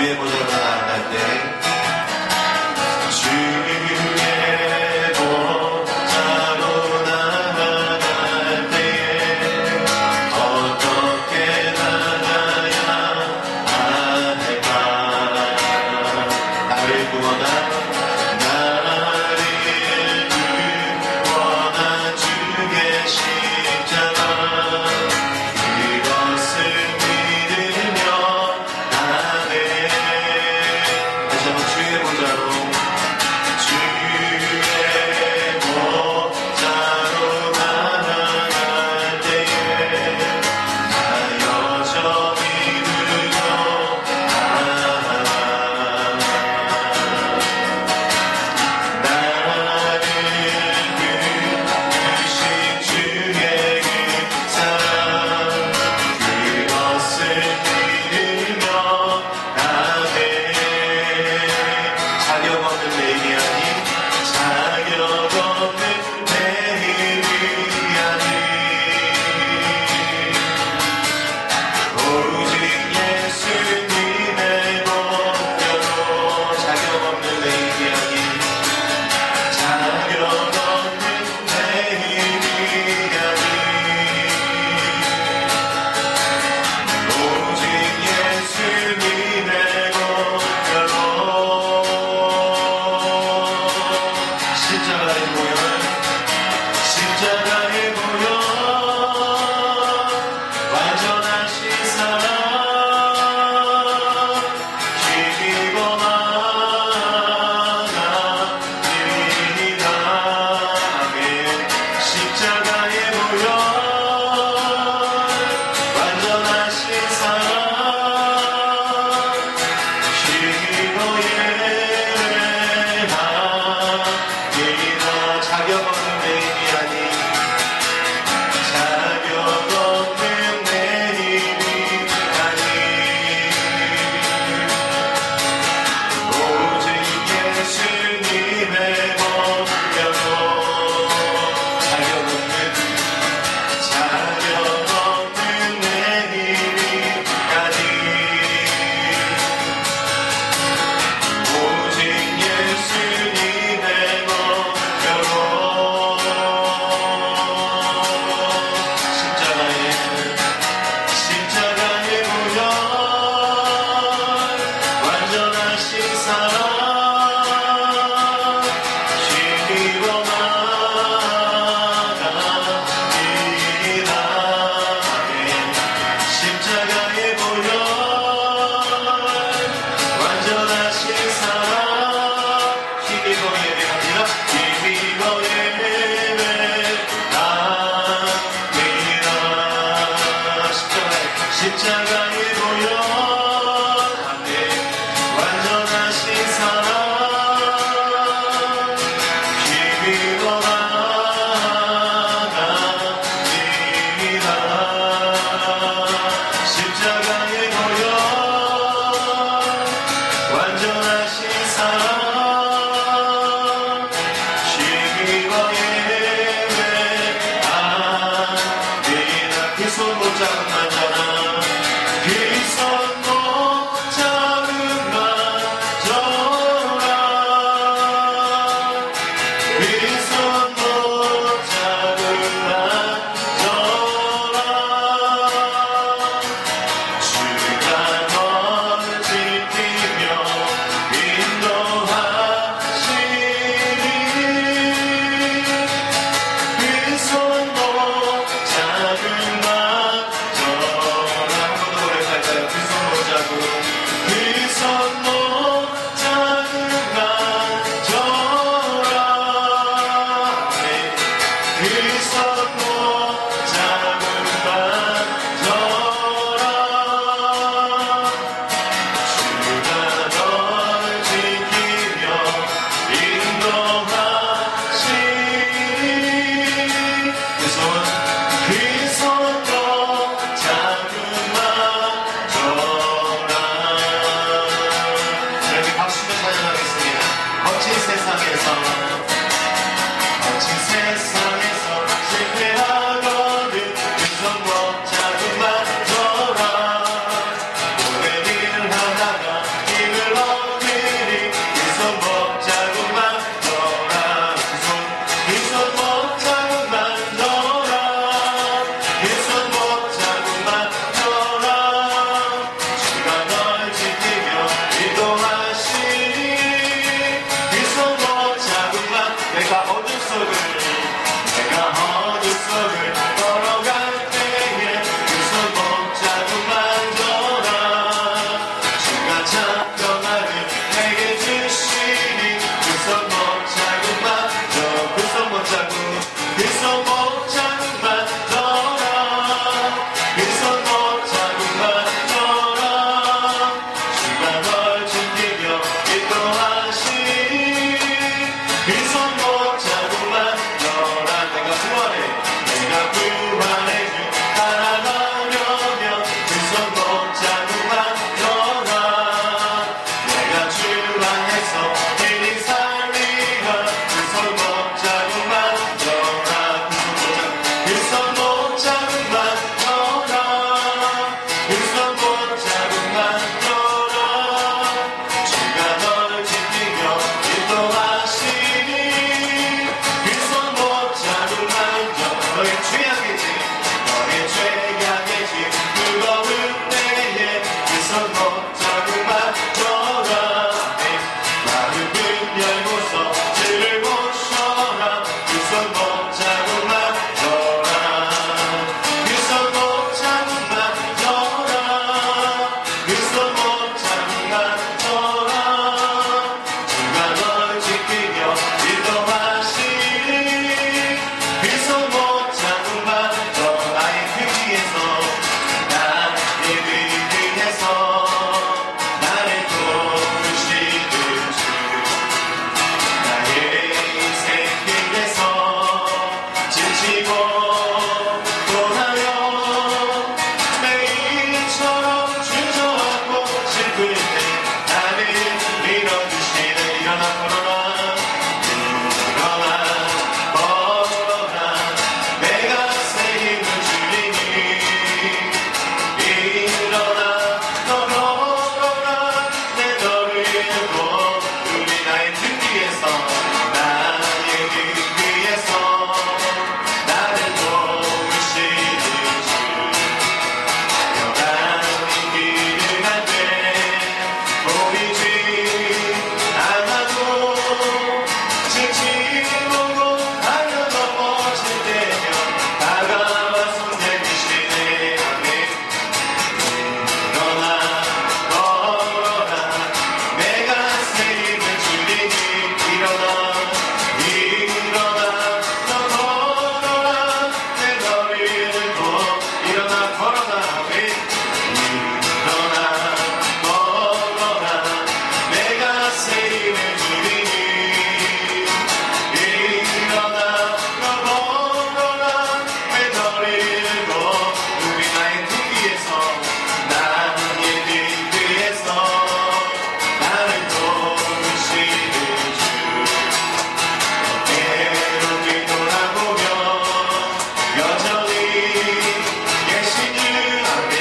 주의 보좌로 나아갈 때 주의 보좌로 나아갈 때에 어떻게 나가야 할까? 나를 구원한 주의 십자가 그것을 믿으며 나네. 다시 한번 주의 보좌로 나아갈 때에 나 여전히 누려 나를 부르신 주의 그 사랑 그것을 믿으며 나네. 자격 없는 내 힘이 아닌 자격 없는 내 힘이 아닌 오직 예수님의 보혈로 자격 없는 내 힘이 아닌 자격 없는 내 힘이 아닌 오직 예수님의 보혈로 십자가의 보혈 십자가의 보혈 완전하신 사랑 죽이고 나가리이다. 아멘. 십자가의 보혈 완전하신 사랑 죽이고 예배하리이다. 자격 없는 내 힘이 아닌 자격 없는 내 힘이 아닌 오직 예수님의 보혈로 자격 없는 내 힘이 아닌 오직 예수님의 보혈로 십자가의 보혈 완전하신 사랑 죽이고 나가리이다. 십자가의 보혈 완전하신 사랑 죽이고 예배합니다. 죽이고 예배합니다. 십자가의 보혈 완전하신 사랑 죽이고 나가리이다. 십자가의 보혈 완전하신 사랑 죽이고 예배합니다. 그 손 못 잡은 만져라 그 손 못 잡은 만져라 그 손 못 잡은 만져라 주가 너를 지키며 인도하시니 그 손 못 잡은 만져라. 한 번 더 노래할까요? 그 손 못 잡은 그 손 못 잡은 만져라. 그 손 못 잡은 만져라. 주가 널 지키며 인도하시니 그 손도 잡은 만져라. 자, 이렇게 박수로 찬양하겠습니다. 멋진 세상에서 실패하거든 그 손 못 잡은 만져라. 오랜 일 하다가 그 손 못 잡았더라. 주가 널 지키며 인도하시니 그 손 못 잡은 너 나의 그 뒤에서 나의 위에서 나를 도우시는 주 나의 인생 길에서 지치고 매일처럼 주저하고 슬플 때 나를 밀어주시네. 일어나 걸어라 걸어라 내가 새 힘을 주리니 일어나 너 걸어라 내 너를 고 우리 나의 등 뒤에서 나의 등 뒤에서 나를 도우시는 주 여간인 길을 갈 때 보이지 않아도 지치고 달려 넘어질 때면 다가와 손 내미시네. 아멘. 일어나 걸어라 내가 새 힘을 주리니 일어나 너 걸어라 내 너를 고 일어나 걸어라. 아멘. 일어나 걸어라 내가 새 힘을 주리니 일어나 너 걸어라 내 너를 고 우리 나의 등 뒤에서 나의 등 뒤에서 나를 도우시는 주 때로 뒤돌아보며 여전히 계신 주. 아멘.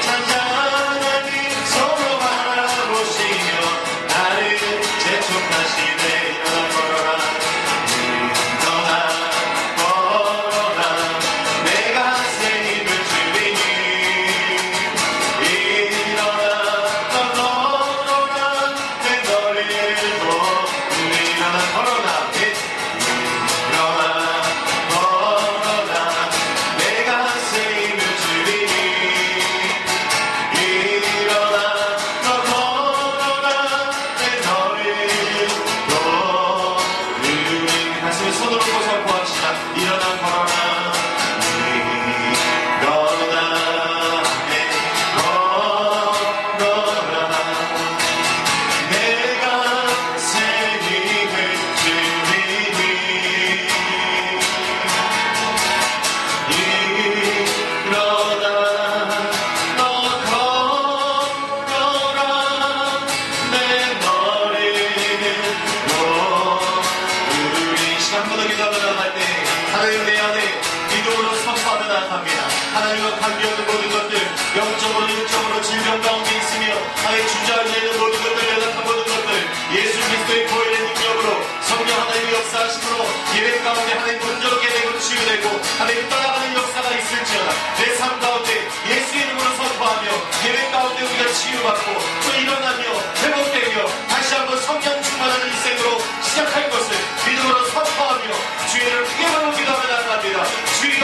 찬양하니 서로 바라보시며 나를 재촉하시네. 일어나 걸어라 내가 새 힘을 주리니 일어나 너 걸어라 내 너를 고 우리 일어나 걸어라. 일어나 걸어라 내가 새 힘을 주리니 일어나 너 걸어라 내 너를 고 우리 가슴에 손으로 꽂아 구합시다. 일어나 걸어라 걸어라 내가 새 힘을 주리니 일어나 너 걸어라 내 너를 고 우리 시간 모두 기도하며 나갈 때 하나님 내 안에 기도로 선포하며 나갑니다. 하나님과 관계없는 모든 것들 영적으로 육적으로 질병 가운데 있으며 하나님 주저앉아 있는 모든 것들 연약한 모든 것들 예수 그리스도의 보혈의 능력으로 성령 하나님의 역사하심으로 예배 가운데 하나님 온전하게 되고 치유되고 하나님 떠나가는 역사가 있을지어다. 내 삶 가운데 예수 이름으로 선포하며 예배 가운데 우리가 치유받고 또 일어나며 회복되며 다시 한번 성령 충만하는 인생으로 시작할 것을 믿음으로 선포하며 주의를 크게 부르고 기도하며 나갑니다. 주여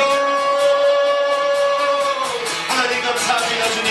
하나님 감사합니다. 주님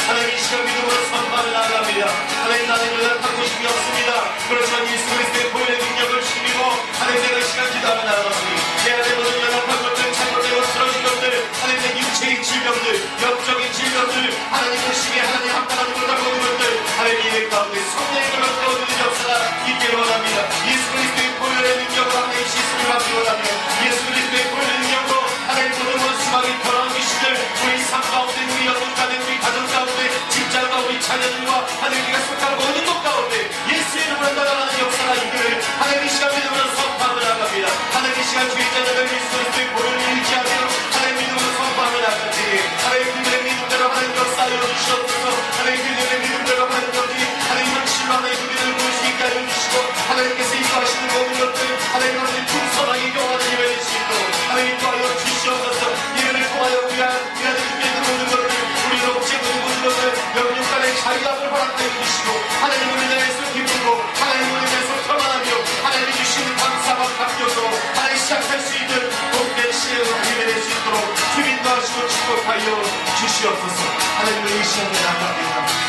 하나님 이 시간 믿음으로 선포하며 나갑니다. 하나님 나는 연약한 곳이 없습니다. 그렇지만 예수 그리스도의 보혈의 능력을 힘입어 하나님 내가 이 시간 기도하며 나갑니다. 내 안에 모든 연약한 것들 잘못되고 쓰러진 것들 하나님 내 육체의 질병들 영적인 질병들 하나님 열심히 하나님 함께하는 못하는 모든 것들 하나님 예배 가운데 성령의 걸로 태워주는 역사가 있기를 원합니다. 예수 그리스도의 보혈의 능력으로 하나님 씻음을 받기 원하며 예수 그리스도의 보혈의 능력으로 하나님 모든 원수막이 더러운 귀신들 우리 삶 가운데 우리 영혼 가운데 우리 가정 가운데 직장과 우리 자녀들과 하나님 우리가 속한 모든 것 가운데 예수 이름으로 나가는 역사가 있기를 하나님 이 시간 믿음으로 선포하며 나갑니다. 하나님 이 시간 주의 자녀들 예수 그리스도의 보혈을 의지하며 하나님 믿음으로 선포하며 나가지 하나님 그들의 믿음대로 하나님 역사하여 주시옵소서. 하나님 그들의 믿음대로 하나님 여기 하나님 확실로 하나님 그들을 볼 수 있게 하여 주시고 하나님께서 인도하시는 모든 것들 하나님 풍성하게 경험하는 예배 되시고 하나님 도하여 주시옵소서. 예배를 통하여 우리 안에 준비된 모든 것들 우리로 복제된 모든 것들 영육간의 자유함을 허락하여 주시고 하나님 우리 안에서 기쁘고 하나님 우리 안에서 평안하며 하나님 주시는 감사와 감격으로 하나님 시작할 수 있는 복된 시행을 예배될 수 있도록 주인도 하시고 축복하여 주시옵소서. 하나님을 의시하며 나갑니다.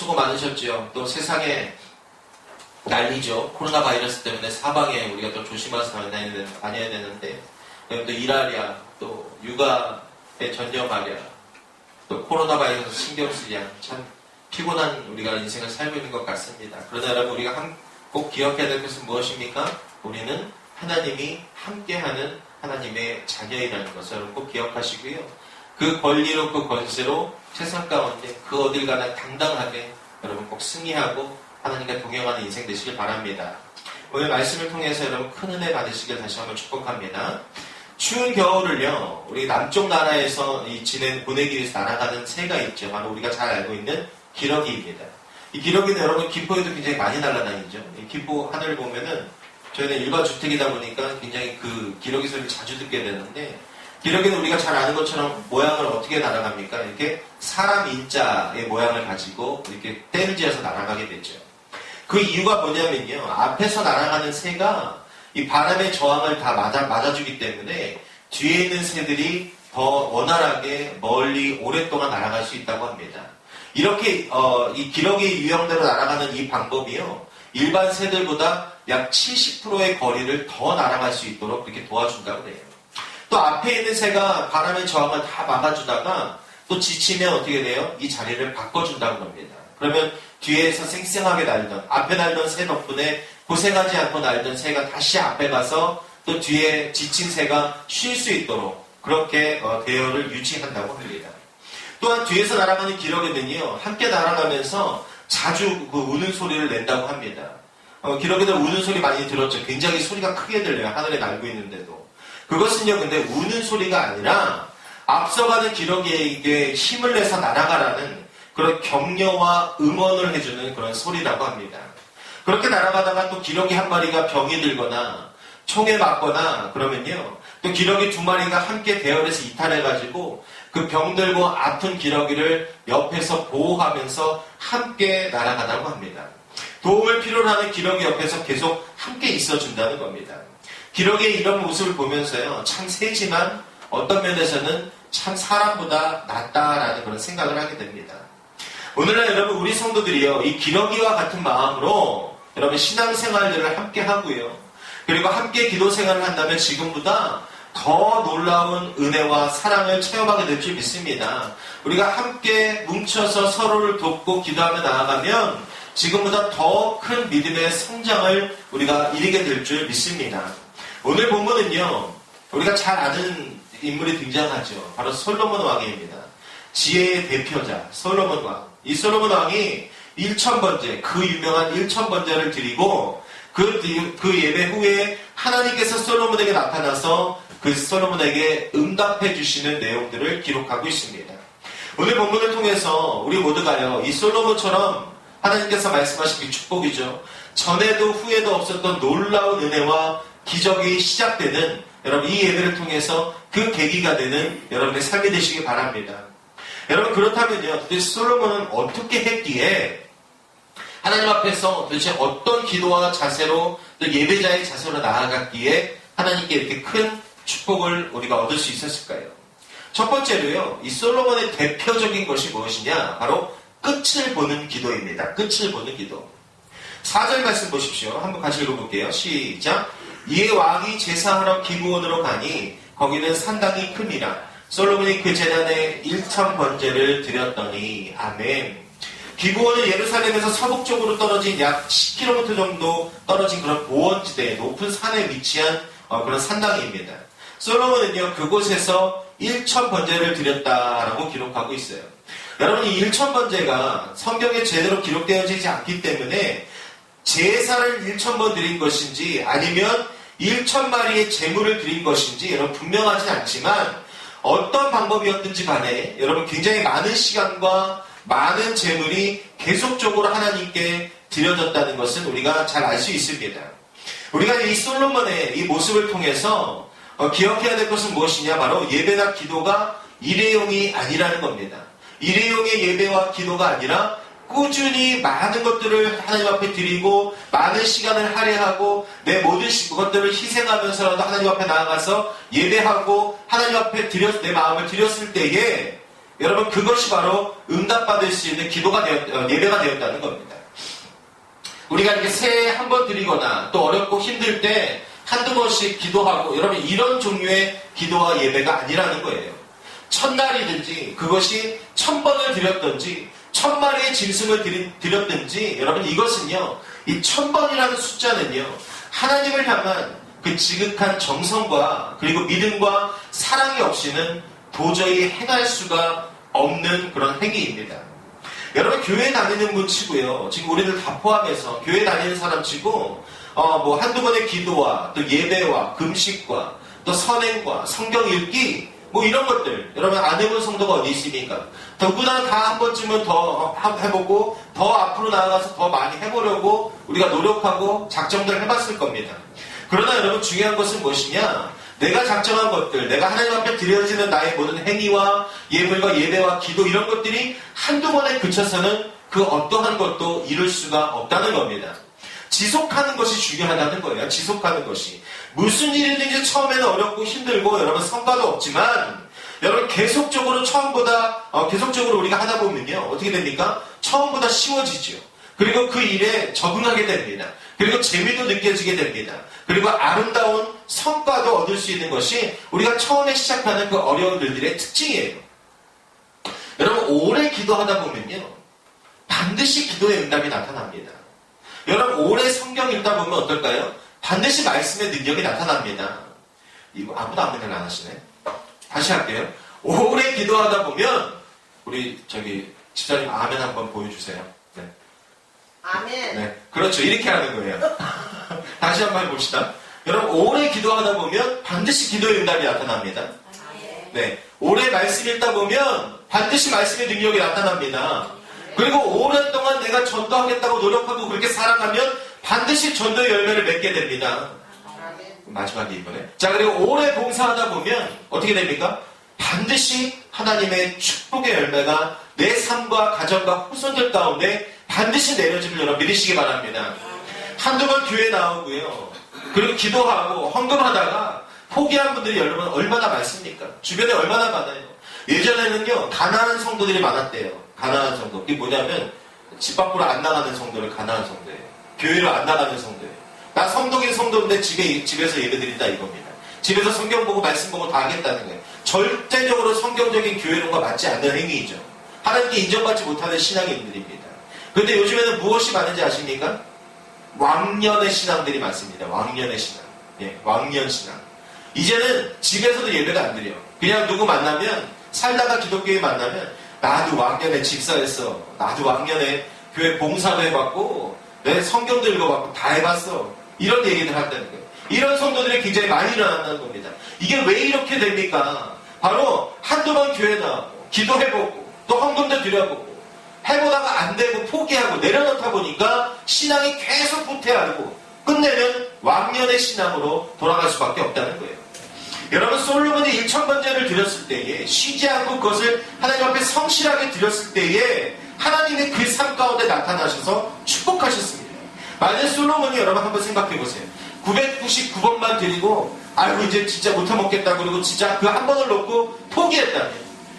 수고 많으셨죠. 또 세상에 난리죠. 코로나 바이러스 때문에 사방에 우리가 또 조심해서 다녀야 되는데, 또 일하랴, 또 육아에 전념하랴, 또 코로나 바이러스 신경 쓰랴, 참 피곤한 우리가 인생을 살고 있는 것 같습니다. 그러나 여러분, 우리가 꼭 기억해야 될 것은 무엇입니까? 우리는 하나님이 함께하는 하나님의 자녀이라는 것을 여러분 꼭 기억하시고요. 그 권리로, 그 권세로 세상 가운데 그 어딜 가나 당당하게 여러분 꼭 승리하고 하나님과 동행하는 인생 되시길 바랍니다. 오늘 말씀을 통해서 여러분 큰 은혜 받으시길 다시 한번 축복합니다. 추운 겨울을요, 우리 남쪽 나라에서 보내기 위해서 날아가는 새가 있죠. 바로 우리가 잘 알고 있는 기러기입니다. 이 기러기는 여러분 김포에도 굉장히 많이 날아다니죠. 이 김포 하늘을 보면은 저희는 일반 주택이다 보니까 굉장히 그 기러기 소리를 자주 듣게 되는데, 기러기는 우리가 잘 아는 것처럼 모양을 어떻게 날아갑니까? 이렇게 사람 인자의 모양을 가지고 이렇게 떼를 지어서 날아가게 되죠. 그 이유가 뭐냐면요, 앞에서 날아가는 새가 이 바람의 저항을 다 맞아주기 때문에 뒤에 있는 새들이 더 원활하게 멀리 오랫동안 날아갈 수 있다고 합니다. 이렇게 이 기러기 유형대로 날아가는 이 방법이요, 일반 새들보다 약 70%의 거리를 더 날아갈 수 있도록 그렇게 도와준다고 해요. 또 앞에 있는 새가 바람의 저항을 다 막아주다가 또 지치면 어떻게 돼요? 이 자리를 바꿔준다고 합니다. 그러면 뒤에서 쌩쌩하게 날던, 앞에 날던 새 덕분에 고생하지 않고 날던 새가 다시 앞에 가서 또 뒤에 지친 새가 쉴 수 있도록 그렇게 대열을 유지한다고 합니다. 또한 뒤에서 날아가는 기러기는요, 함께 날아가면서 자주 그 우는 소리를 낸다고 합니다. 기러기들 우는 소리 많이 들었죠. 굉장히 소리가 크게 들려요. 하늘에 날고 있는데도. 그것은요, 근데 우는 소리가 아니라 앞서가는 기러기에게 힘을 내서 날아가라는 그런 격려와 응원을 해주는 그런 소리라고 합니다. 그렇게 날아가다가 또 기러기 한 마리가 병이 들거나 총에 맞거나 그러면요, 또 기러기 두 마리가 함께 대열해서 이탈해가지고 그 병들고 아픈 기러기를 옆에서 보호하면서 함께 날아가다고 합니다. 도움을 필요로 하는 기러기 옆에서 계속 함께 있어준다는 겁니다. 기러기의 이런 모습을 보면서요, 참 세지만 어떤 면에서는 참 사람보다 낫다라는 그런 생각을 하게 됩니다. 오늘날 여러분, 우리 성도들이요, 이 기러기와 같은 마음으로 여러분 신앙생활들을 함께 하고요, 그리고 함께 기도 생활을 한다면 지금보다 더 놀라운 은혜와 사랑을 체험하게 될 줄 믿습니다. 우리가 함께 뭉쳐서 서로를 돕고 기도하며 나아가면 지금보다 더 큰 믿음의 성장을 우리가 이루게 될 줄 믿습니다. 오늘 본문은요, 우리가 잘 아는 인물이 등장하죠. 바로 솔로몬 왕입니다. 지혜의 대표자 솔로몬 왕. 이 솔로몬 왕이 1000번째, 그 유명한 1000번째를 드리고 그 예배 후에 하나님께서 솔로몬에게 나타나서 그 솔로몬에게 응답해 주시는 내용들을 기록하고 있습니다. 오늘 본문을 통해서 우리 모두가요, 이 솔로몬처럼 하나님께서 말씀하신 그 축복이죠, 전에도 후에도 없었던 놀라운 은혜와 기적이 시작되는 여러분 이 예배를 통해서 그 계기가 되는 여러분의 삶이 되시기 바랍니다. 여러분, 그렇다면요, 도대체 솔로몬은 어떻게 했기에 하나님 앞에서 도대체 어떤 기도와 자세로, 또 예배자의 자세로 나아갔기에 하나님께 이렇게 큰 축복을 우리가 얻을 수 있었을까요? 첫 번째로요, 이 솔로몬의 대표적인 것이 무엇이냐? 바로 끝을 보는 기도입니다. 끝을 보는 기도. 4절 말씀 보십시오. 한번 같이 읽어볼게요. 시작. 이에 왕이 제사하러 기브온으로 가니 거기는 상당히 큼이라. 솔로몬이 그 제단에 1000번제를 드렸더니. 아멘. 기브온은 예루살렘에서 서북쪽으로 떨어진 약 10km 정도 떨어진 그런 보원지대에 높은 산에 위치한 그런 산당입니다. 솔로몬은요, 그곳에서 1000번제를 드렸다라고 기록하고 있어요. 여러분, 이 1000번제가 성경에 제대로 기록되어지지 않기 때문에 제사를 1000번 드린 것인지 아니면 1000마리의 제물을 드린 것인지 여러분 분명하진 않지만, 어떤 방법이었든지 간에 여러분 굉장히 많은 시간과 많은 제물이 계속적으로 하나님께 드려졌다는 것은 우리가 잘 알 수 있습니다. 우리가 이 솔로몬의 이 모습을 통해서 기억해야 될 것은 무엇이냐? 바로 예배나 기도가 일회용이 아니라는 겁니다. 일회용의 예배와 기도가 아니라 꾸준히 많은 것들을 하나님 앞에 드리고 많은 시간을 할애하고 내 모든 것들을 희생하면서라도 하나님 앞에 나아가서 예배하고 하나님 앞에 내 마음을 드렸을 때에 여러분 그것이 바로 응답받을 수 있는 예배가 되었다는 겁니다. 우리가 이렇게 새해 한 번 드리거나 또 어렵고 힘들 때 한두 번씩 기도하고 여러분 이런 종류의 기도와 예배가 아니라는 거예요. 첫날이든지 그것이 1000번을 드렸든지 1000마리의 짐승을 드렸든지 여러분 이것은요 이 1000번이라는 숫자는요 하나님을 향한 그 지극한 정성과 그리고 믿음과 사랑이 없이는 도저히 행할 수가 없는 그런 행위입니다. 여러분 교회 다니는 분 치고요 지금 우리들 다 포함해서 교회 다니는 사람 치고 뭐 한두 번의 기도와 또 예배와 금식과 또 선행과 성경 읽기 뭐 이런 것들 여러분 안 해본 성도가 어디 있습니까? 더구나 다 한 번쯤은 더 해보고 더 앞으로 나아가서 더 많이 해보려고 우리가 노력하고 작정들 해봤을 겁니다. 그러나 여러분 중요한 것은 무엇이냐? 내가 작정한 것들, 내가 하나님 앞에 드려지는 나의 모든 행위와 예물과 예배와 기도 이런 것들이 한두 번에 그쳐서는 그 어떠한 것도 이룰 수가 없다는 겁니다. 지속하는 것이 중요하다는 거예요. 지속하는 것이. 무슨 일이든지 처음에는 어렵고 힘들고 여러분 성과도 없지만 여러분 계속적으로 계속적으로 우리가 하다 보면요. 어떻게 됩니까? 처음보다 쉬워지죠. 그리고 그 일에 적응하게 됩니다. 그리고 재미도 느껴지게 됩니다. 그리고 아름다운 성과도 얻을 수 있는 것이 우리가 처음에 시작하는 그 어려운 일들의 특징이에요. 여러분 오래 기도하다 보면요. 반드시 기도의 응답이 나타납니다. 여러분 오래 성경 읽다 보면 어떨까요? 반드시 말씀의 능력이 나타납니다. 이거 아무도 아멘을 안 하시네. 다시 할게요. 오래 기도하다 보면 우리 집사님 아멘 한번 보여주세요. 네. 아멘. 네, 그렇죠. 이렇게 하는 거예요. 다시 한번 해봅시다. 여러분 오래 기도하다 보면 반드시 기도의 응답이 나타납니다. 네, 오래 말씀 읽다 보면 반드시 말씀의 능력이 나타납니다. 그리고 오랫동안 내가 전도하겠다고 노력하고 그렇게 살아가면 반드시 전도의 열매를 맺게 됩니다. 마지막에 이번에. 자, 그리고 오래 봉사하다 보면 어떻게 됩니까? 반드시 하나님의 축복의 열매가 내 삶과 가정과 후손들 가운데 반드시 내려짐을 여러분 믿으시기 바랍니다. 한두 번 교회 나오고요. 그리고 기도하고 헌금하다가 포기한 분들이 여러분 얼마나 많습니까? 주변에 얼마나 많아요. 예전에는요. 가난한 성도들이 많았대요. 가난한 성도. 그게 뭐냐면 집 밖으로 안 나가는 성도를 가난한 성도예요. 교회로 안 나가는 성도예요. 나 성도긴 성도인데 집에서 예배드린다 이겁니다. 집에서 성경 보고 말씀 보고 다 하겠다는 거예요. 절대적으로 성경적인 교회론과 맞지 않는 행위이죠. 하나님께 인정받지 못하는 신앙인들입니다. 그런데 요즘에는 무엇이 많은지 아십니까? 왕년의 신앙들이 많습니다. 왕년의 신앙. 예, 왕년 신앙. 이제는 집에서도 예배가 안 드려요. 그냥 누구 만나면 살다가 기독교에 만나면 나도 왕년에 집사했어. 나도 왕년에 교회 봉사도 해봤고 내 성경도 읽어봤고 다 해봤어. 이런 얘기들 한다는 거예요. 이런 성도들이 굉장히 많이 일어난다는 겁니다. 이게 왜 이렇게 됩니까? 바로 한두 번 교회 나오고 기도해보고 또 헌금도 드려보고 해보다가 안 되고 포기하고 내려놓다 보니까 신앙이 계속 후퇴하고 끝내는 왕년의 신앙으로 돌아갈 수밖에 없다는 거예요. 여러분 솔로몬이 1000번제를 드렸을 때에 쉬지 않고 그것을 하나님 앞에 성실하게 드렸을 때에 하나님의 그 삶 가운데 나타나셔서 축복하셨습니다. 만약 솔로몬이 여러분 한번 생각해 보세요. 999번만 드리고 아이고 이제 진짜 못해먹겠다 그리고 진짜 그 한 번을 놓고 포기했다면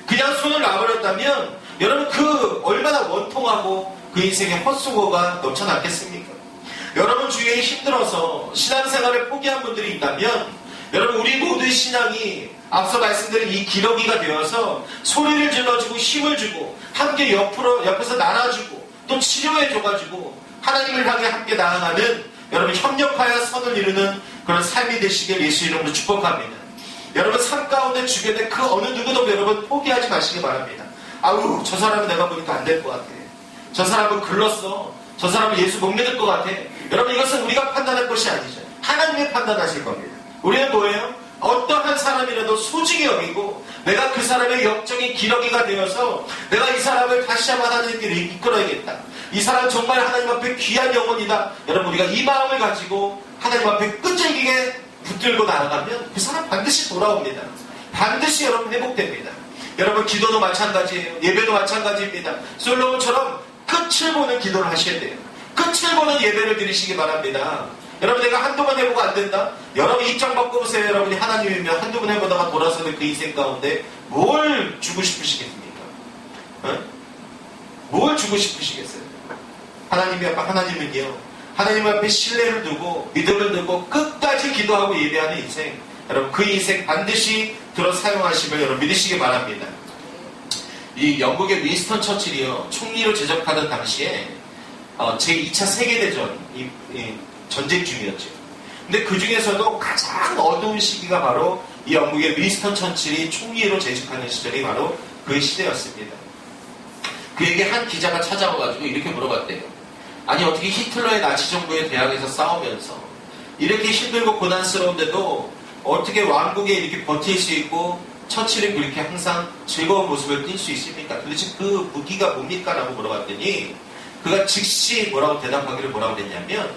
그냥 손을 놔버렸다면 여러분 그 얼마나 원통하고 그 인생의 헛수고가 넘쳐났겠습니까? 여러분 주위에 힘들어서 신앙생활을 포기한 분들이 있다면 여러분 우리 모두의 신앙이 앞서 말씀드린 이 기러기가 되어서 소리를 질러주고 힘을 주고 함께 옆에서 나눠주고 또 치료해줘가지고 하나님을 향해 함께 나아가는 여러분 협력하여 선을 이루는 그런 삶이 되시길 예수 이름으로 축복합니다. 여러분 삶 가운데 주변에 그 어느 누구도 여러분 포기하지 마시기 바랍니다. 아우 저 사람은 내가 보니까 안 될 것 같아. 저 사람은 글렀어. 저 사람은 예수 못 믿을 것 같아. 여러분 이것은 우리가 판단할 것이 아니죠. 하나님이 판단하실 겁니다. 우리는 뭐예요? 어떠한 사람이라도 소중히 여기고 내가 그 사람의 영적인 기러기가 되어서 내가 이 사람을 다시 한번 하나님께 이끌어야겠다. 이 사람 정말 하나님 앞에 귀한 영혼이다. 여러분 우리가 이 마음을 가지고 하나님 앞에 끈질기게 붙들고 나아가면 그 사람 반드시 돌아옵니다. 반드시 여러분 회복됩니다. 여러분 기도도 마찬가지예요. 예배도 마찬가지입니다. 솔로몬처럼 끝을 보는 기도를 하셔야 돼요. 끝을 보는 예배를 드리시기 바랍니다. 여러분 내가 한두 번 해보고 안 된다? 여러분 입장 바꿔보세요. 여러분이 하나님이면 한두 번 해보다가 돌아서는 그 인생 가운데 뭘 주고 싶으시겠습니까? 뭘 주고 싶으시겠어요? 하나님이 아빠 하나님은요, 하나님 앞에 신뢰를 두고 믿음을 두고 끝까지 기도하고 예배하는 인생, 여러분 그 인생 반드시 들어 사용하심을 여러분 믿으시기 바랍니다. 이 영국의 윈스턴 처칠이요, 총리로 제적하던 당시에 제2차 세계대전 이 전쟁 중이었죠. 근데 그 중에서도 가장 어두운 시기가 바로 이 영국의 윈스턴 처칠이 총리로 재직하는 시절이 바로 그 시대였습니다. 그에게 한 기자가 찾아와가지고 이렇게 물어봤대요. 아니 어떻게 히틀러의 나치 정부에 대항해서 싸우면서 이렇게 힘들고 고난스러운데도 어떻게 왕국에 이렇게 버틸 수 있고 처칠은 그렇게 항상 즐거운 모습을 띌 수 있습니까? 도대체 그 무기가 뭡니까? 라고 물어봤더니 그가 즉시 뭐라고 대답하기를 뭐라고 했냐면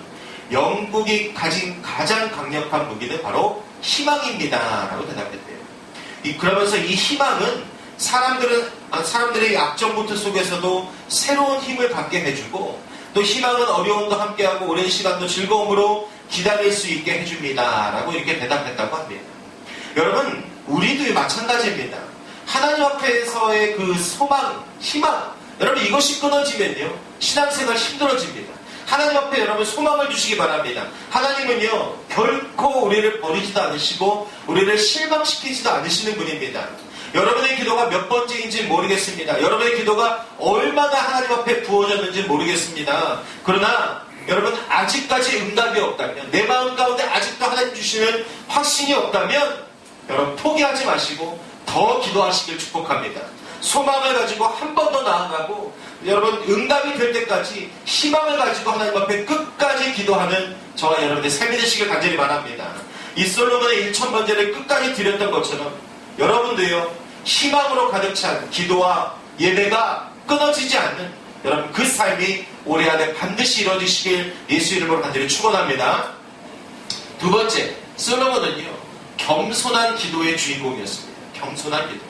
영국이 가진 가장 강력한 무기는 바로 희망입니다. 라고 대답했대요. 그러면서 이 희망은 사람들의 악정부터 속에서도 새로운 힘을 갖게 해주고 또 희망은 어려움도 함께하고 오랜 시간도 즐거움으로 기다릴 수 있게 해줍니다. 라고 이렇게 대답했다고 합니다. 여러분, 우리도 마찬가지입니다. 하나님 앞에서의 그 소망, 희망, 여러분 이것이 끊어지면요, 신앙생활 힘들어집니다. 하나님 앞에 여러분 소망을 주시기 바랍니다. 하나님은요, 결코 우리를 버리지도 않으시고 우리를 실망시키지도 않으시는 분입니다. 여러분의 기도가 몇 번째인지 모르겠습니다. 여러분의 기도가 얼마나 하나님 앞에 부어졌는지 모르겠습니다. 그러나 여러분 아직까지 응답이 없다면, 내 마음 가운데 아직도 하나님 주시는 확신이 없다면 여러분 포기하지 마시고 더 기도하시길 축복합니다. 소망을 가지고 한 번 더 나아가고 여러분 응답이 될 때까지 희망을 가지고 하나님 앞에 끝까지 기도하는 저와 여러분의 삶이 되시길 간절히 바랍니다. 이 솔로몬의 1000번제를 끝까지 드렸던 것처럼 여러분도요, 희망으로 가득 찬 기도와 예배가 끊어지지 않는 여러분 그 삶이 올해 안에 반드시 이루어지시길 예수 이름으로 간절히 축원합니다. 두 번째, 솔로몬은요, 겸손한 기도의 주인공이었습니다. 겸손한 기도.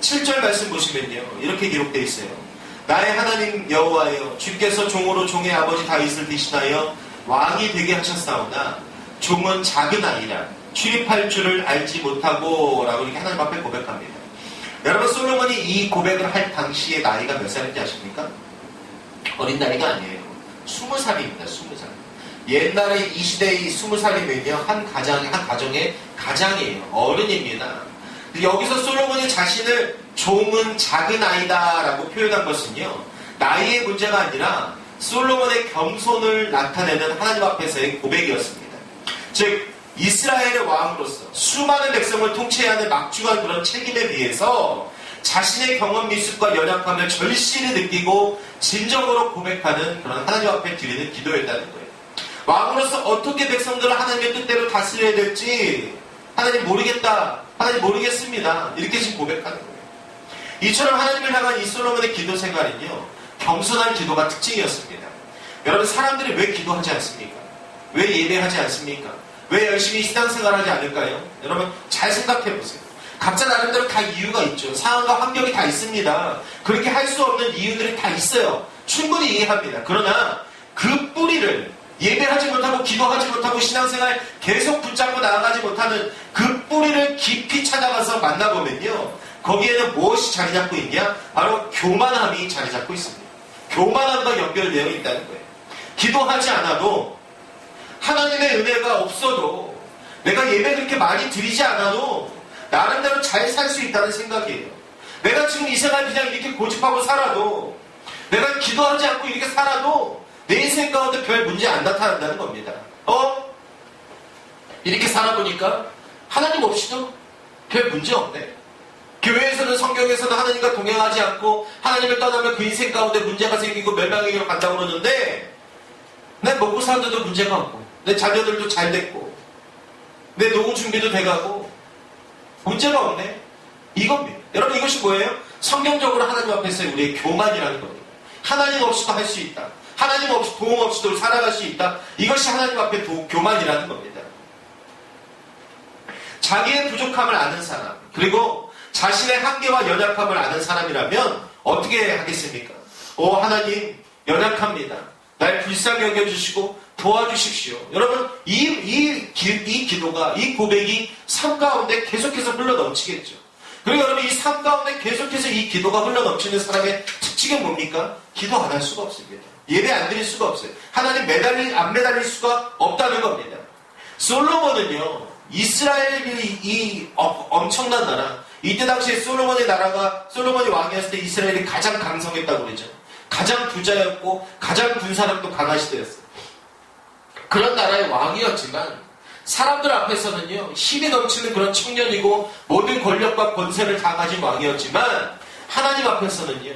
7절 말씀 보시면요, 이렇게 기록되어 있어요. 나의 하나님 여호와여, 주께서 종으로 종의 아버지 다윗을 대신하여 왕이 되게 하셨사오나 종은 작은 아이라 출입할 줄을 알지 못하고 라고 이렇게 하나님 앞에 고백합니다. 여러분, 솔로몬이 이 고백을 할 당시의 나이가 몇 살인지 아십니까? 어린 나이가 아니에요. 20살입니다. 20살. 옛날에 이 시대의 20살이면요, 한 가정의 가장이에요. 어른입니다. 여기서 솔로몬이 자신을 종은 작은 아이다 라고 표현한 것은요, 나이의 문제가 아니라 솔로몬의 겸손을 나타내는 하나님 앞에서의 고백이었습니다. 즉 이스라엘의 왕으로서 수많은 백성을 통치해야 하는 막중한 그런 책임에 비해서 자신의 경험 미숙과 연약함을 절실히 느끼고 진정으로 고백하는 그런 하나님 앞에 드리는 기도였다는 거예요. 왕으로서 어떻게 백성들을 하나님의 뜻대로 다스려야 될지 하나님 모르겠다, 하나님 모르겠습니다, 이렇게 지금 고백하는 거예요. 이처럼 하나님을 향한 이 솔로몬의 기도 생활은요, 겸손한 기도가 특징이었습니다. 여러분, 사람들이 왜 기도하지 않습니까? 왜 예배하지 않습니까? 왜 열심히 신앙생활하지 않을까요? 여러분 잘 생각해보세요. 각자 나름대로 다 이유가 있죠. 상황과 환경이 다 있습니다. 그렇게 할 수 없는 이유들이 다 있어요. 충분히 이해합니다. 그러나 그 뿌리를, 예배하지 못하고 기도하지 못하고 신앙생활 계속 붙잡고 나아가지 못하는 그 뿌리를 깊이 찾아가서 만나보면요, 거기에는 무엇이 자리 잡고 있냐? 바로 교만함이 자리 잡고 있습니다. 교만함과 연결되어 있다는 거예요. 기도하지 않아도, 하나님의 은혜가 없어도, 내가 예배 그렇게 많이 드리지 않아도 나름대로 잘 살 수 있다는 생각이에요. 내가 지금 이 생활 그냥 이렇게 고집하고 살아도, 내가 기도하지 않고 이렇게 살아도 내 인생 가운데 별 문제 안 나타난다는 겁니다. 이렇게 살아보니까 하나님 없이도 별 문제 없네. 교회에서는, 성경에서는 하나님과 동행하지 않고 하나님을 떠나면 그 인생 가운데 문제가 생기고 멸망의 길로 간다고 그러는데, 내 먹고 사는데도 문제가 없고, 내 자녀들도 잘 됐고, 내 노후 준비도 돼가고, 문제가 없네. 이겁니다. 여러분, 이것이 뭐예요? 성경적으로 하나님 앞에서의 우리의 교만이라는 겁니다. 하나님 없이도 할 수 있다. 하나님 없이, 도움 없이도 살아갈 수 있다. 이것이 하나님 앞에 교만이라는 겁니다. 자기의 부족함을 아는 사람, 그리고 자신의 한계와 연약함을 아는 사람이라면 어떻게 하겠습니까? 하나님, 연약합니다. 날 불쌍히 여겨주시고 도와주십시오. 여러분, 이 기도가, 이 고백이 삶 가운데 계속해서 흘러 넘치겠죠. 그리고 여러분 이 삶 가운데 계속해서 이 기도가 흘러넘치는 사람의 특징은 뭡니까? 기도 안 할 수가 없습니다. 예배 안 드릴 수가 없어요. 하나님 안 매달릴 수가 없다는 겁니다. 솔로몬은요, 이스라엘이 이 엄청난 나라, 이때 당시에 솔로몬이 왕이었을 때 이스라엘이 가장 강성했다고 그러죠. 가장 부자였고 가장 군사력도 강하신 때였어요. 그런 나라의 왕이었지만 사람들 앞에서는요, 힘이 넘치는 그런 청년이고 모든 권력과 권세를 다 가진 왕이었지만 하나님 앞에서는요,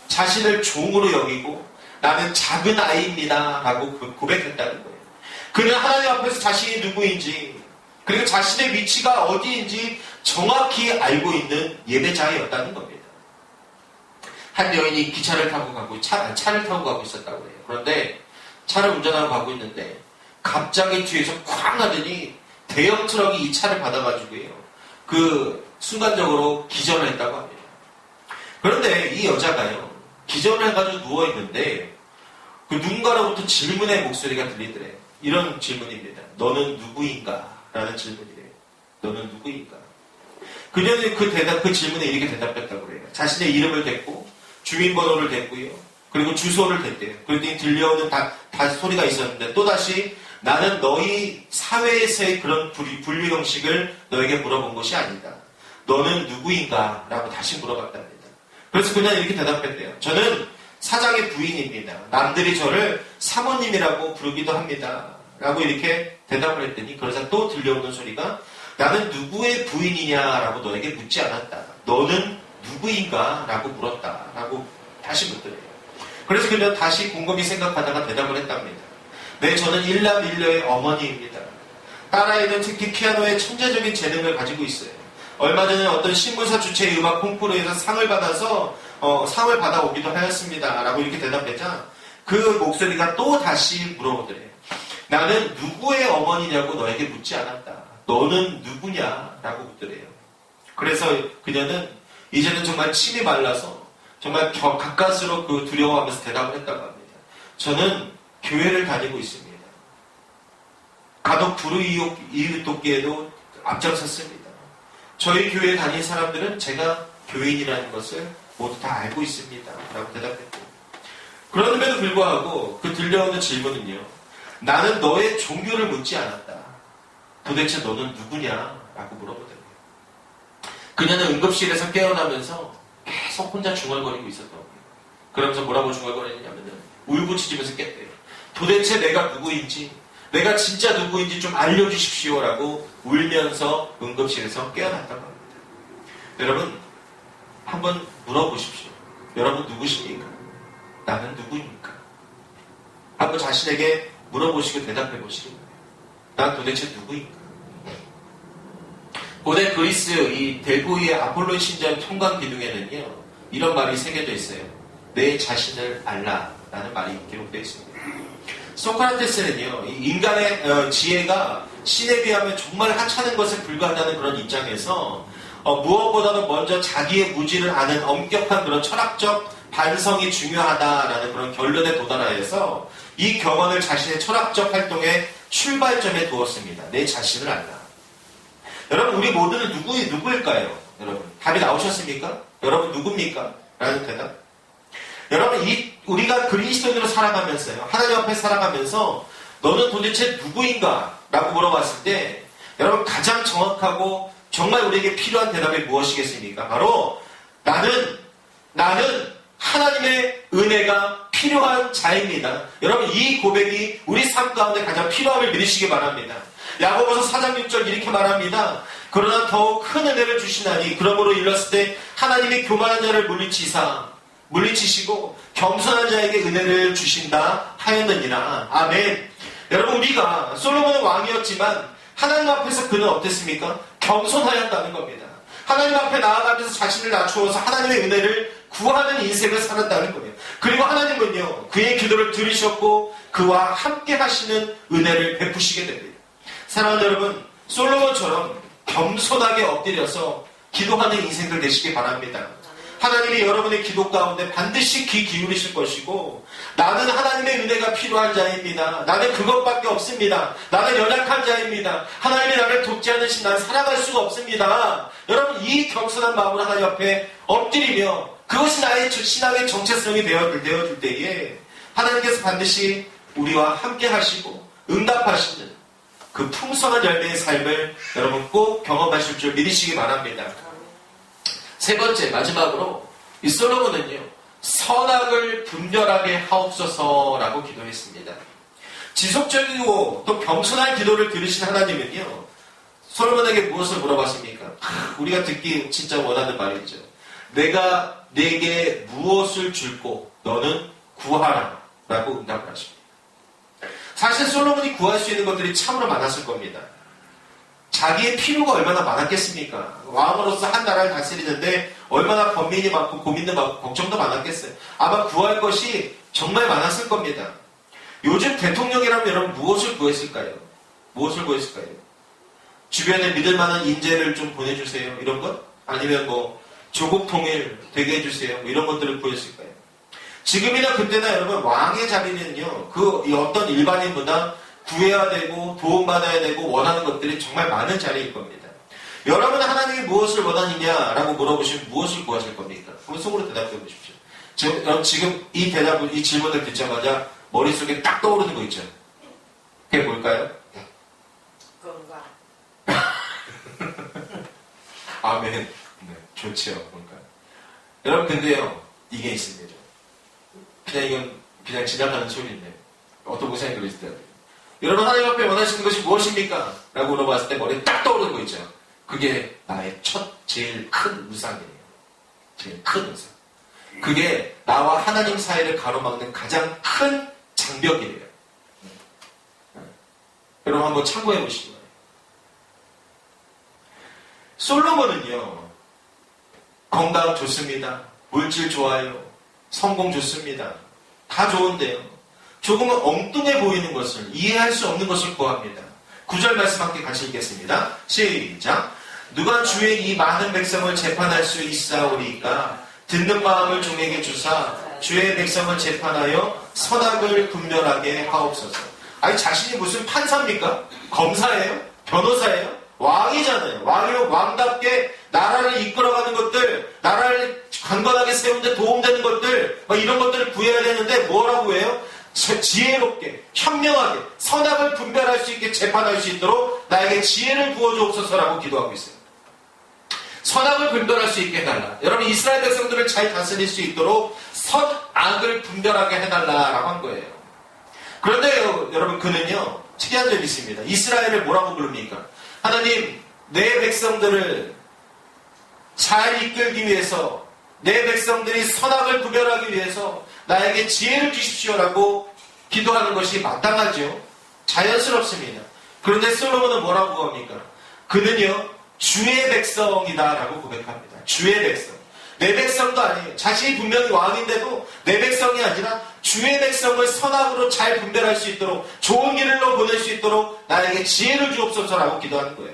자신을 종으로 여기고 나는 작은 아이입니다 라고 고백했다는 거예요. 그는 하나님 앞에서 자신이 누구인지 그리고 자신의 위치가 어디인지 정확히 알고 있는 예배자였다는 겁니다. 한 여인이 기차를 타고 가고 차를 타고 가고 있었다고 해요. 그런데 차를 운전하고 가고 있는데 갑자기 뒤에서 쾅 하더니 대형 트럭이 이 차를 받아가지고요, 그 순간적으로 기절을 했다고 합니다. 그런데 이 여자가요, 기절을 해가지고 누워있는데 그 누군가로부터 질문의 목소리가 들리더래요. 이런 질문입니다. 너는 누구인가? 라는 질문이래요. 너는 누구인가? 그녀는 그 질문에 이렇게 대답했다고 그래요. 자신의 이름을 댔고 주민번호를 댔고요, 그리고 주소를 댔대요. 그랬더니 들려오는 다 소리가 있었는데 또다시 나는 너희 사회에서의 그런 분류 형식을 너에게 물어본 것이 아니다. 너는 누구인가? 라고 다시 물어봤답니다. 그래서 그냥 이렇게 대답했대요. 저는 사장의 부인입니다. 남들이 저를 사모님이라고 부르기도 합니다. 라고 이렇게 대답을 했더니 그러자 또 들려오는 소리가 나는 누구의 부인이냐라고 너에게 묻지 않았다. 너는 누구인가? 라고 물었다. 라고 다시 묻더래요. 그래서 그냥 다시 곰곰이 생각하다가 대답을 했답니다. 네, 저는 일남일녀의 어머니입니다. 딸아이는 특히 피아노에 천재적인 재능을 가지고 있어요. 얼마 전에 어떤 신문사 주최의 음악 콩쿠르에서 상을 받아오기도 하였습니다. 라고 이렇게 대답했자 그 목소리가 또 다시 물어보더래요. 나는 누구의 어머니냐고 너에게 묻지 않았다. 너는 누구냐? 라고 묻더래요. 그래서 그녀는 이제는 정말 침이 말라서 정말 가까스로 두려워하면서 대답을 했다고 합니다. 저는 교회를 다니고 있습니다. 간혹 불의이웃 돕기에도 앞장섰습니다. 저희 교회에 다닌 사람들은 제가 교인이라는 것을 모두 다 알고 있습니다. 라고 대답했고, 그럼에도 불구하고 그 들려오는 질문은요, 나는 너의 종교를 묻지 않았다. 도대체 너는 누구냐? 라고 물어보더래요. 그녀는 응급실에서 깨어나면서 계속 혼자 중얼거리고 있었던 거예요. 그러면서 뭐라고 중얼거리냐면은 울부짖으면서 깼대요. 도대체 내가 누구인지, 내가 진짜 누구인지 좀 알려주십시오 라고 울면서 응급실에서 깨어났다고 합니다. 여러분, 한번 물어보십시오. 여러분 누구십니까? 나는 누구입니까? 한번 자신에게 물어보시고 대답해 보시기 바랍니다. 난 도대체 누구인가? 고대 그리스 이 델보이의 아폴로 신전 통관 기둥에는요, 이런 말이 새겨져 있어요. 내 자신을 알라라는 말이 기록되어 있습니다. 소크라테스는요, 인간의 지혜가 신에 비하면 정말 하찮은 것에 불과하다는 그런 입장에서 무엇보다도 먼저 자기의 무지를 아는 엄격한 그런 철학적 반성이 중요하다라는 그런 결론에 도달하여서 이 경험을 자신의 철학적 활동의 출발점에 두었습니다. 내 자신을 알라. 여러분, 우리 모두는 누구일까요? 여러분, 답이 나오셨습니까? 여러분 누굽니까? 라는 대답. 여러분, 우리가 그리스도인으로 살아가면서요, 하나님 앞에 살아가면서 너는 도대체 누구인가? 라고 물어봤을 때 여러분, 가장 정확하고 정말 우리에게 필요한 대답이 무엇이겠습니까? 바로 나는 하나님의 은혜가 필요한 자입니다. 여러분, 이 고백이 우리 삶 가운데 가장 필요함을 믿으시기 바랍니다. 야고보서 4장 6절 이렇게 말합니다. 그러나 더욱 큰 은혜를 주시나니 그러므로 일렀을 때 하나님이 교만한 자를 물리치시고 겸손한 자에게 은혜를 주신다 하였느니라. 아멘. 여러분, 우리가 솔로몬은 왕이었지만 하나님 앞에서 그는 어땠습니까? 겸손하였다는 겁니다. 하나님 앞에 나아가면서 자신을 낮추어서 하나님의 은혜를 구하는 인생을 살았다는 거예요. 그리고 하나님은요, 그의 기도를 들으셨고 그와 함께 하시는 은혜를 베푸시게 됩니다. 사랑하는 여러분, 솔로몬처럼 겸손하게 엎드려서 기도하는 인생들 되시기 바랍니다. 하나님이 여러분의 기도 가운데 반드시 귀 기울이실 것이고, 나는 하나님의 은혜가 필요한 자입니다. 나는 그것밖에 없습니다. 나는 연약한 자입니다. 하나님이 나를 돕지 않으신 나는 살아갈 수가 없습니다. 여러분, 이 겸손한 마음으로 하나님 앞에 엎드리며 그것이 나의 신앙의 정체성이 되어줄 때에 하나님께서 반드시 우리와 함께 하시고 응답하시는 그 풍성한 열매의 삶을 여러분 꼭 경험하실 줄 믿으시기 바랍니다. 세 번째, 마지막으로 이 솔로몬은요, 선악을 분별하게 하옵소서라고 기도했습니다. 지속적이고 또 겸손한 기도를 들으신 하나님은요, 솔로몬에게 무엇을 물어봤습니까? 우리가 듣기 진짜 원하는 말이죠. 내가 네게 무엇을 줄고 너는 구하라 라고 응답을 하십니다. 사실 솔로몬이 구할 수 있는 것들이 참으로 많았을 겁니다. 자기의 필요가 얼마나 많았겠습니까? 왕으로서 한 나라를 다스리는데 얼마나 번민이 많고 고민도 많고 걱정도 많았겠어요. 아마 구할 것이 정말 많았을 겁니다. 요즘 대통령이라면 여러분 무엇을 구했을까요? 무엇을 구했을까요? 주변에 믿을 만한 인재를 좀 보내주세요. 이런 것? 아니면 뭐 조국 통일 되게 해주세요. 뭐 이런 것들을 구했을까요? 지금이나 그때나 여러분 왕의 자리는요, 그 어떤 일반인보다 구해야 되고 도움받아야 되고 원하는 것들이 정말 많은 자리일 겁니다. 여러분 하나님이 무엇을 원하느냐라고 물어보시면 무엇을 구하실 겁니까? 한번 속으로 대답해 보십시오. 지금 이 질문을 듣자마자 머릿속에 딱 떠오르는 거 있죠? 그게 뭘까요? 건강. 아멘. 네, 좋지요. 그러니까. 여러분 근데요, 이게 있습니다. 그냥 지나가는 소리인데 어떤 목사님 그러실 때 여러분 하나님 앞에 원하시는 것이 무엇입니까? 라고 물어봤을 때 머리에 딱 떠오르는 거 있죠. 그게 나의 제일 큰 우상이에요. 제일 큰 우상. 그게 나와 하나님 사이를 가로막는 가장 큰 장벽이에요. 여러분 한번 참고해 보시기 바랍니다. 솔로몬은요, 건강 좋습니다. 물질 좋아요. 성공 좋습니다. 다 좋은데요, 조금은 엉뚱해 보이는 것을, 이해할 수 없는 것을 구합니다. 9절 말씀 함께 같이 읽겠습니다. 시작. 누가 주의 이 많은 백성을 재판할 수 있사오리까? 듣는 마음을 종에게 주사 주의 백성을 재판하여 선악을 분별하게 하옵소서. 아니 자신이 무슨 판사입니까? 검사예요? 변호사예요? 왕이잖아요. 왕이면 왕답게 나라를 이끌어가는 것들, 나라를 강건하게 세우는 데 도움되는 것들, 이런 것들을 구해야 되는데 뭐라고 해요? 지혜롭게, 현명하게, 선악을 분별할 수 있게 재판할 수 있도록 나에게 지혜를 부어주옵소서라고 기도하고 있어요. 선악을 분별할 수 있게 해달라. 여러분 이스라엘 백성들을 잘 다스릴 수 있도록 선악을 분별하게 해달라라고 한 거예요. 그런데 여러분 그는요, 특이한 점이 있습니다. 이스라엘을 뭐라고 부릅니까? 하나님, 내 백성들을 잘 이끌기 위해서, 내 백성들이 선악을 구별하기 위해서 나에게 지혜를 주십시오라고 기도하는 것이 마땅하죠. 자연스럽습니다. 그런데 솔로몬은 뭐라고 합니까? 그는요, 주의 백성이다라고 고백합니다. 주의 백성. 내 백성도 아니에요. 자신이 분명히 왕인데도 내 백성이 아니라 주의 백성을 선악으로 잘 분별할 수 있도록, 좋은 길로 보낼 수 있도록 나에게 지혜를 주옵소서라고 기도하는 거예요.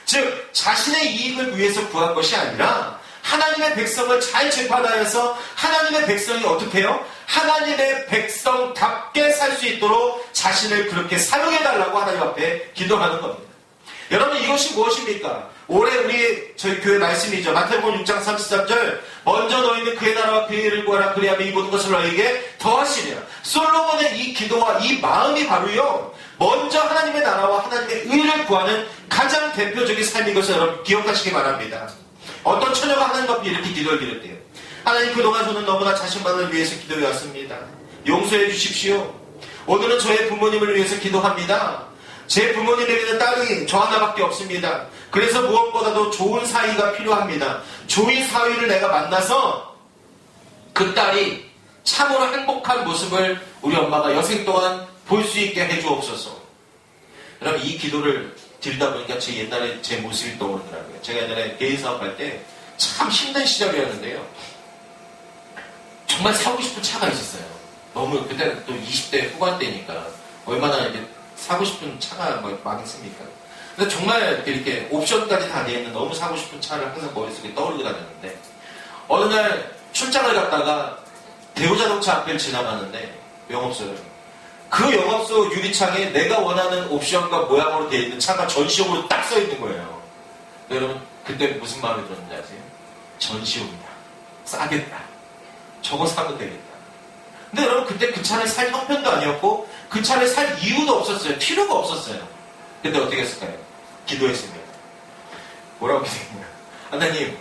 즉 자신의 이익을 위해서 구한 것이 아니라 하나님의 백성을 잘 재판하여서 하나님의 백성이 어떻게 해요? 하나님의 백성답게 살 수 있도록 자신을 그렇게 사용해달라고 하나님 앞에 기도하는 겁니다. 여러분 이것이 무엇입니까? 올해 저희 교회 말씀이죠. 마태복음 6장 33절, 먼저 너희는 그의 나라와 그의 일을 구하라. 그리하면 이 모든 것을 너희에게 더하시리라. 솔로몬의 이 기도와 이 마음이 바로요, 먼저 하나님의 나라와 하나님의 의를 구하는 가장 대표적인 삶인 것을 여러분 기억하시기 바랍니다. 어떤 처녀가 하나님 앞에 이렇게 기도를 드렸대요. 하나님, 그동안 저는 너무나 자신만을 위해서 기도해 왔습니다. 용서해 주십시오. 오늘은 저의 부모님을 위해서 기도합니다. 제 부모님에게는 딸이 저 하나밖에 없습니다. 그래서 무엇보다도 좋은 사위가 필요합니다. 좋은 사위를 내가 만나서 그 딸이 참으로 행복한 모습을 우리 엄마가 여생 동안 볼 수 있게 해주옵소서. 여러분 이 기도를 드리다 보니까 제 옛날에 제 모습이 떠오르더라고요. 제가 옛날에 개인 사업할 때 참 힘든 시절이었는데요. 정말 사고 싶은 차가 있었어요. 너무 그때는 또 20대 후반 때니까 얼마나 이렇게 사고 싶은 차가 많이 있습니까? 근데 정말 이렇게 옵션까지 다 되어 있는 너무 사고 싶은 차를 항상 머릿속에 떠올리고 다녔는데 어느 날 출장을 갔다가 대우자동차 앞을 지나가는데 영업소를 그 영업소 유리창에 내가 원하는 옵션과 모양으로 되어 있는 차가 전시용으로 딱 써 있는 거예요. 여러분 그때 무슨 마음이 들었는지 아세요? 전시용이다. 싸겠다. 저거 사면 되겠다. 근데 여러분 그때 그 차를 살 형편도 아니었고 그 차를 살 이유도 없었어요. 필요가 없었어요. 근데 어떻게 했을까요? 기도했습니다. 뭐라고 기도했냐? 하나님,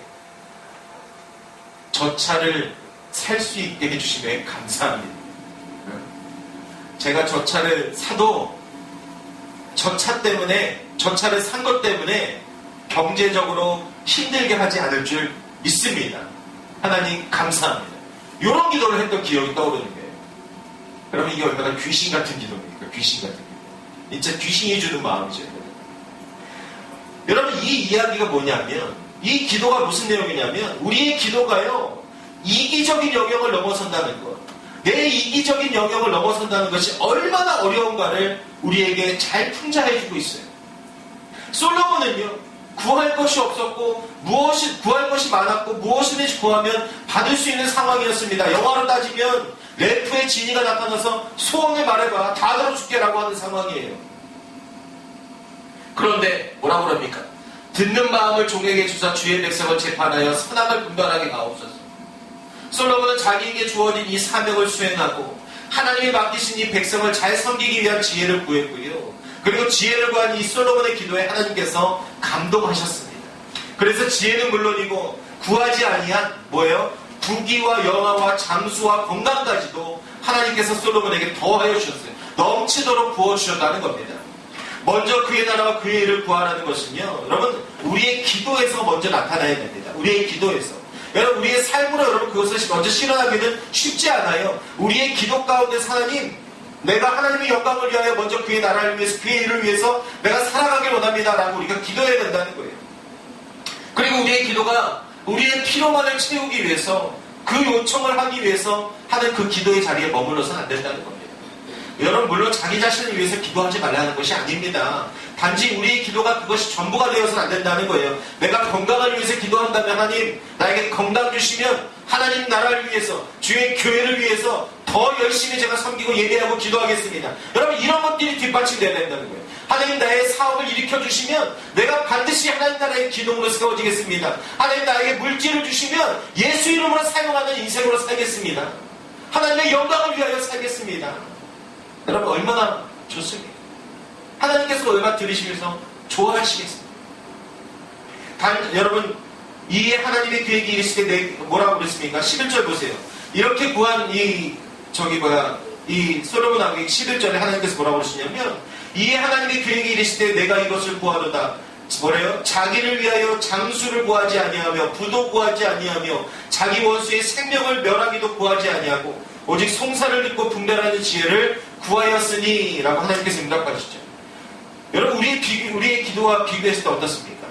저 차를 살 수 있게 해주시면 감사합니다. 제가 저 차를 사도 저 차 때문에, 저 차를 산 것 때문에 경제적으로 힘들게 하지 않을 줄 믿습니다. 하나님 감사합니다. 이런 기도를 했던 기억이 떠오르는 거예요. 여러분 이게 얼마나 귀신 같은 기도입니까? 귀신 같은 기도. 진짜 귀신이 주는 마음이죠. 여러분 이 이야기가 뭐냐면 이 기도가 무슨 내용이냐면 우리의 기도가요 이기적인 영역을 넘어선다는 것, 내 이기적인 영역을 넘어선다는 것이 얼마나 어려운가를 우리에게 잘 풍자해주고 있어요. 솔로몬은요 구할 것이 없었고 구할 것이 많았고 무엇이든지 구하면 받을 수 있는 상황이었습니다. 영화로 따지면 래프의 지니가 나타나서 소원을 말해봐 다 들어줄게라고 하는 상황이에요. 그런데 뭐라고 그럽니까? 듣는 마음을 종에게 주사 주의 백성을 재판하여 선악을 분별하게 하옵소서. 솔로몬은 자기에게 주어진 이 사명을 수행하고 하나님이 맡기신 이 백성을 잘 섬기기 위한 지혜를 구했고요. 그리고 지혜를 구한 이 솔로몬의 기도에 하나님께서 감동하셨습니다. 그래서 지혜는 물론이고 구하지 아니한 뭐예요? 부귀와 영화와 장수와 건강까지도 하나님께서 솔로몬에게 더하여 주셨어요. 넘치도록 부어주셨다는 겁니다. 먼저 그의 나라와 그의 일을 구하라는 것은요, 여러분 우리의 기도에서 먼저 나타나야 됩니다. 우리의 기도에서. 여러분 우리의 삶으로 여러분 그것을 먼저 실현하기는 쉽지 않아요. 우리의 기도 가운데서 하나님, 내가 하나님의 영광을 위하여 먼저 그의 나라를 위해서 그의 일을 위해서 내가 살아가길 원합니다 라고 우리가 기도해야 된다는 거예요. 그리고 우리의 기도가 우리의 피로만을 채우기 위해서 그 요청을 하기 위해서 하는 그 기도의 자리에 머물러서는 안 된다는 겁니다. 여러분 물론 자기 자신을 위해서 기도하지 말라는 것이 아닙니다. 단지 우리의 기도가 그것이 전부가 되어서는 안 된다는 거예요. 내가 건강을 위해서 기도한다면 하나님 나에게 건강 주시면 하나님 나라를 위해서 주의 교회를 위해서 더 열심히 제가 섬기고 예배하고 기도하겠습니다. 여러분 이런 것들이 뒷받침돼야 된다는 거예요. 하나님 나의 사업을 일으켜주시면 내가 반드시 하나님 나라의 기둥으로 세워지겠습니다. 하나님 나에게 물질을 주시면 예수 이름으로 사용하는 인생으로 살겠습니다. 하나님의 영광을 위하여 살겠습니다. 여러분 얼마나 좋습니까? 하나님께서 얼마나 들으시면서 좋아하시겠습니까? 여러분 이 하나님의 계획이 이르실 때 뭐라고 그랬습니까? 11절 보세요. 이렇게 구한 이 솔로몬 왕에게 11절에 하나님께서 뭐라고 그러시냐면 이 하나님의 계획이 이르실 때 내가 이것을 구하도다. 뭐래요? 자기를 위하여 장수를 구하지 아니하며 부도 구하지 아니하며 자기 원수의 생명을 멸하기도 구하지 아니하고 오직 송사를 듣고 분별하는 지혜를 구하였으니 라고 하나님께서 응답하시죠. 여러분 우리의 기도와 비교했을 때 어떻습니까?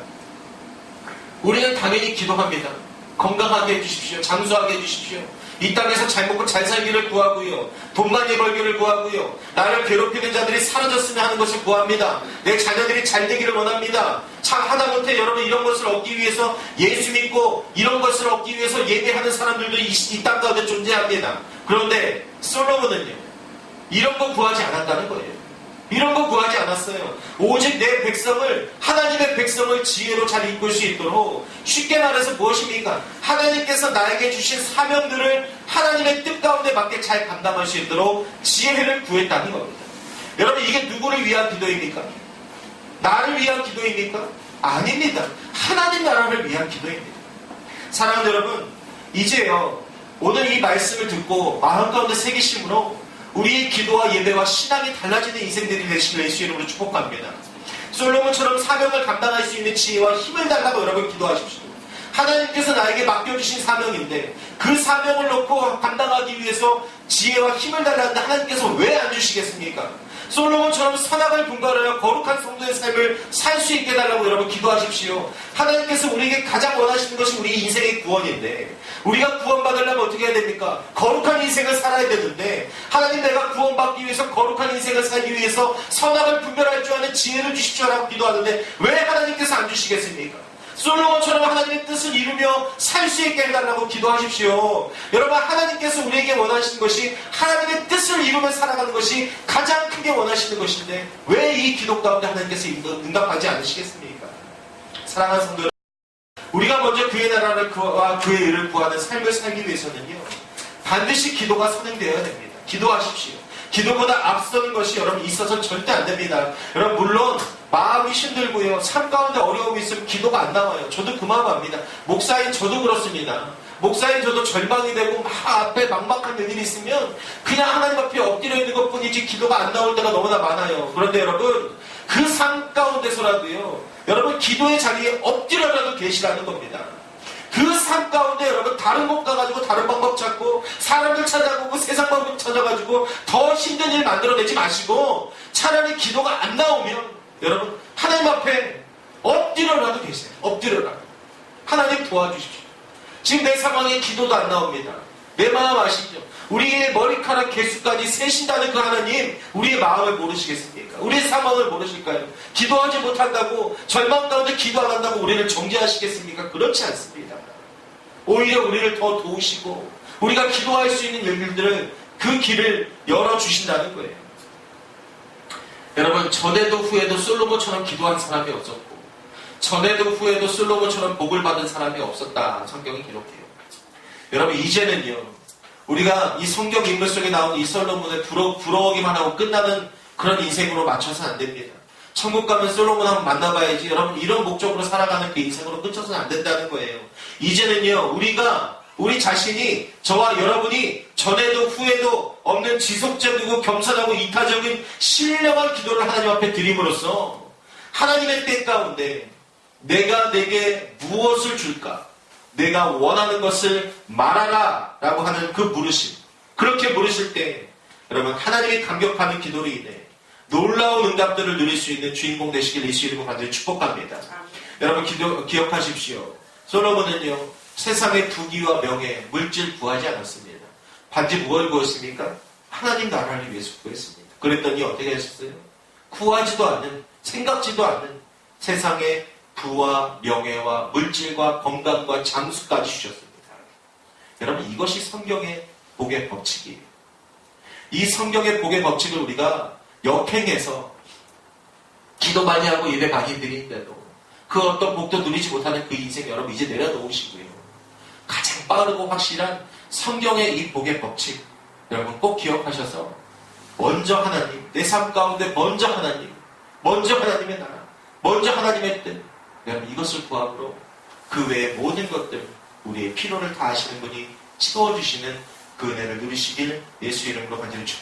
우리는 당연히 기도합니다. 건강하게 해주십시오. 장수하게 해주십시오. 이 땅에서 잘 먹고 잘 살기를 구하고요. 돈 많이 벌기를 구하고요. 나를 괴롭히는 자들이 사라졌으면 하는 것을 구합니다. 내 자녀들이 잘 되기를 원합니다. 참 하다못해 여러분 이런 것을 얻기 위해서 예수 믿고 이런 것을 얻기 위해서 예배하는 사람들도 이 땅 가운데 존재합니다. 그런데 솔로몬은요. 이런 거 구하지 않았다는 거예요. 이런 거 구하지 않았어요. 오직 내 백성을, 하나님의 백성을 지혜로 잘 이끌 수 있도록, 쉽게 말해서 무엇입니까? 하나님께서 나에게 주신 사명들을 하나님의 뜻 가운데 맞게 잘 감당할 수 있도록 지혜를 구했다는 겁니다. 여러분 이게 누구를 위한 기도입니까? 나를 위한 기도입니까? 아닙니다. 하나님 나라를 위한 기도입니다. 사랑하는 여러분, 이제요 오늘 이 말씀을 듣고 마음 가운데 새기심으로 우리의 기도와 예배와 신앙이 달라지는 인생들이 되시길 예수 이름으로 축복합니다. 솔로몬처럼 사명을 감당할 수 있는 지혜와 힘을 달라고 여러분 기도하십시오. 하나님께서 나에게 맡겨주신 사명인데 그 사명을 놓고 감당하기 위해서 지혜와 힘을 달라는데 하나님께서 왜 안 주시겠습니까? 솔로몬처럼 선악을 분별하여 거룩한 성도의 삶을 살 수 있게 해달라고 여러분 기도하십시오. 하나님께서 우리에게 가장 원하시는 것이 우리 인생의 구원인데 우리가 구원받으려면 어떻게 해야 됩니까? 거룩한 인생을 살아야 되는데 하나님 내가 구원받기 위해서 거룩한 인생을 살기 위해서 선악을 분별할 줄 아는 지혜를 주십시오라고 기도하는데 왜 하나님께서 안 주시겠습니까? 솔로몬처럼 하나님의 뜻을 이루며 살 수 있게 해달라고 기도하십시오. 여러분, 하나님께서 우리에게 원하시는 것이 하나님의 뜻을 이루며 살아가는 것이 가장 크게 원하시는 것인데 왜 이 기도 가운데 하나님께서 응답하지 않으시겠습니까? 사랑하는 성도 여러분, 우리가 먼저 그의 나라를 그와 그의 의를 구하는 삶을 살기 위해서는요, 반드시 기도가 선행되어야 됩니다. 기도하십시오. 기도보다 앞서는 것이 여러분 있어서는 절대 안 됩니다. 여러분, 물론 마음이 힘들고요, 삶 가운데 어려움이 있으면 기도가 안 나와요. 저도 그 마음 압니다. 목사인 저도 그렇습니다. 목사인 저도 절망이 되고 막 앞에 막막한 일이 있으면 그냥 하나님 앞에 엎드려 있는 것뿐이지 기도가 안 나올 때가 너무나 많아요. 그런데 여러분, 그 삶 가운데서라도요, 여러분 기도의 자리에 엎드려라도 계시라는 겁니다. 그 삶 가운데 여러분 다른 곳 가가지고 다른 방법 찾고 사람들 찾아보고 세상 방법 찾아가지고 더 힘든 일 만들어내지 마시고 차라리 기도가 안 나오면 여러분 하나님 앞에 엎드려라도 계세요. 엎드려라. 하나님 도와주십시오. 지금 내 상황에 기도도 안 나옵니다. 내 마음 아시죠? 우리의 머리카락 개수까지 세신다는 그 하나님, 우리의 마음을 모르시겠습니까? 우리의 상황을 모르실까요? 기도하지 못한다고, 절망 가운데 기도 안 한다고 우리를 정죄하시겠습니까? 그렇지 않습니다. 오히려 우리를 더 도우시고 우리가 기도할 수 있는 일들을 그 길을 열어주신다는 거예요. 여러분, 전에도 후에도 솔로몬처럼 기도한 사람이 없었고 전에도 후에도 솔로몬처럼 복을 받은 사람이 없었다. 성경이 기록해요. 여러분, 이제는요, 우리가 이 성경 인물 속에 나온 이 솔로몬을 부러워하기만 하고 끝나는 그런 인생으로 맞춰서는 안 됩니다. 천국 가면 솔로몬 한번 만나봐야지. 여러분, 이런 목적으로 살아가는 그 인생으로 끝쳐서는 안 된다는 거예요. 이제는요, 우리 자신이, 저와 여러분이 전에도 후에도 없는 지속적이고 겸손하고 이타적인 신령한 기도를 하나님 앞에 드림으로써 하나님의 때 가운데 내가 내게 무엇을 줄까? 내가 원하는 것을 말하라 라고 하는 그 부르심, 그렇게 부르실 때 여러분 하나님이 감격하는 기도로 인해 놀라운 응답들을 누릴 수 있는 주인공 되시길 예수 이름으로 간절히 축복합니다. 여러분 기억하십시오. 솔로몬은요, 세상의 부귀와 명예, 물질 구하지 않았습니다. 반지 무엇을 구했습니까? 하나님 나라를 위해서 구했습니다. 그랬더니 어떻게 하셨어요? 구하지도 않은, 생각지도 않은 세상의 부와 명예와 물질과 건강과 장수까지 주셨습니다. 여러분, 이것이 성경의 복의 법칙이에요. 이 성경의 복의 법칙을 우리가 역행해서 기도 많이 하고 예배 많이 드리는데도 그 어떤 복도 누리지 못하는 그 인생 여러분 이제 내려놓으시고요. 가장 빠르고 확실한 성경의 이 복의 법칙 여러분 꼭 기억하셔서 먼저 하나님, 내 삶 가운데 먼저 하나님, 먼저 하나님의 나라, 먼저 하나님의 뜻, 여러분 이것을 구함으로 그 외의 모든 것들, 우리의 필요를 다하시는 분이 채워주시는 그 은혜를 누리시길 예수 이름으로 간절히 축복합니다.